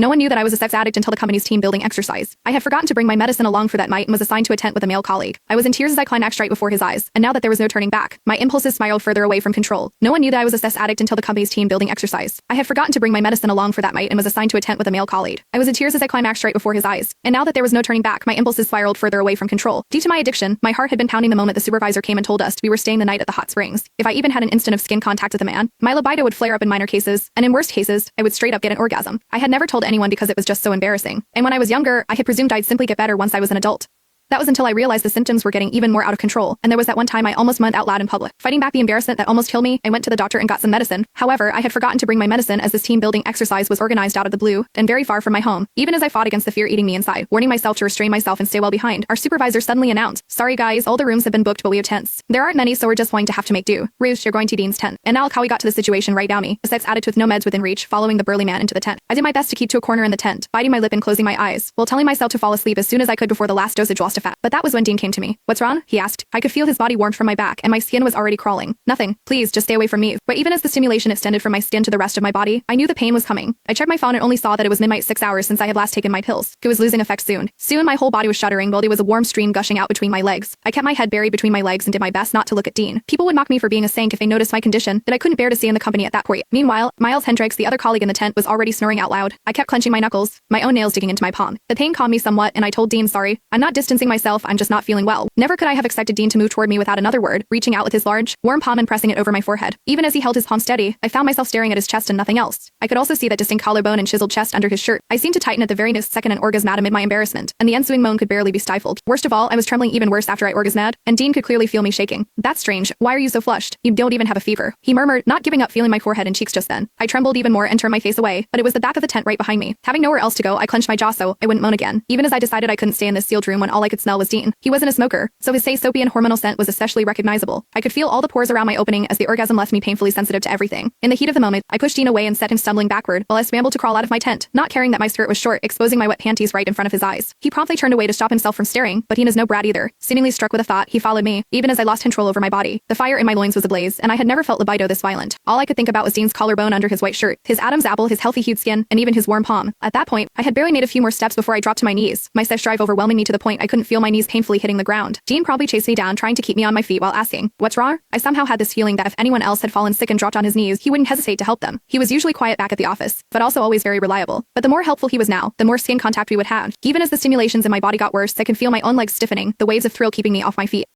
No one knew that I was a sex addict until the company's team building exercise. I had forgotten to bring my medicine along for that night and was assigned to a tent with a male colleague. I was in tears as I climaxed right before his eyes, and now that there was no turning back, my impulses spiraled further away from control. No one knew that I was a sex addict until the company's team building exercise. I had forgotten to bring my medicine along for that night and was assigned to a tent with a male colleague. I was in tears as I climaxed right before his eyes, and now that there was no turning back, my impulses spiraled further away from control. Due to my addiction, my heart had been pounding the moment the supervisor came and told us we were staying the night at the hot springs. If I even had an instant of skin contact with a man, my libido would flare up in minor cases, and in worst cases, I would straight up get an orgasm. I had never told anyone because it was just so embarrassing. And when I was younger, I had presumed I'd simply get better once I was an adult. That was until I realized the symptoms were getting even more out of control, and there was that one time I almost moaned out loud in public. Fighting back the embarrassment that almost killed me, I went to the doctor and got some medicine. However, I had forgotten to bring my medicine as this team-building exercise was organized out of the blue and very far from my home. Even as I fought against the fear eating me inside, warning myself to restrain myself and stay well behind, our supervisor suddenly announced, "Sorry guys, all the rooms have been booked but we have tents. There aren't many so we're just going to have to make do. Roosh, you're going to Dean's tent." And now look how we got to the situation right now me, a sex addict with no meds within reach, following the burly man into the tent. I did my best to keep to a corner in the tent, biting my lip and closing my eyes, while telling myself to fall asleep as soon as I could before the last dosage lost to fat. But that was when Dean came to me. "What's wrong?" he asked. I could feel his body warmed from my back, and my skin was already crawling. "Nothing. Please, just stay away from me." But even as the stimulation extended from my skin to the rest of my body, I knew the pain was coming. I checked my phone and only saw that it was midnight 6 hours since I had last taken my pills. It was losing effect soon. Soon my whole body was shuddering while there was a warm stream gushing out between my legs. I kept my head buried between my legs and did my best not to look at Dean. People would mock me for being a saint if they noticed my condition that I couldn't bear to see in the company at that point. Meanwhile, Miles Hendricks, the other colleague in the tent, was already snoring out loud. I kept clenching my knuckles, my own nails digging into my palm. The pain calmed me somewhat, and I told Dean, "Sorry, I'm not distancing myself, I'm just not feeling well." Never could I have expected Dean to move toward me without another word, reaching out with his large, warm palm and pressing it over my forehead. Even as he held his palm steady, I found myself staring at his chest and nothing else. I could also see that distinct collarbone and chiseled chest under his shirt. I seemed to tighten at the very next second and orgasmed amid my embarrassment, and the ensuing moan could barely be stifled. Worst of all, I was trembling even worse after I orgasmed, and Dean could clearly feel me shaking. "That's strange. Why are you so flushed? You don't even have a fever," he murmured, not giving up feeling my forehead and cheeks just then. I trembled even more and turned my face away, but it was the back of the tent right behind me. Having nowhere else to go, I clenched my jaw so I wouldn't moan again, even as I decided I couldn't stay in this sealed room when all I could smell was Dean. He wasn't a smoker, so his soapy and hormonal scent was especially recognizable. I could feel all the pores around my opening as the orgasm left me painfully sensitive to everything. In the heat of the moment, I pushed Dean away and set him stumbling backward while I scrambled to crawl out of my tent, not caring that my skirt was short, exposing my wet panties right in front of his eyes. He promptly turned away to stop himself from staring, but he is no brat either. Seemingly struck with a thought, he followed me, even as I lost control over my body. The fire in my loins was ablaze, and I had never felt libido this violent. All I could think about was Dean's collarbone under his white shirt, his Adam's apple, his healthy-hued skin, and even his warm palm. At that point, I had barely made a few more steps before I dropped to my knees, my sex drive overwhelming me to the point I couldn't feel my knees painfully hitting the ground. Dean probably chased me down, trying to keep me on my feet while asking, "What's wrong?" I somehow had this feeling that if anyone else had fallen sick and dropped on his knees, he wouldn't hesitate to help them. He was usually quiet back at the office, but also always very reliable. But the more helpful he was now, the more skin contact we would have. Even as the stimulations in my body got worse, I could feel my own legs stiffening, the waves of thrill keeping me off my feet.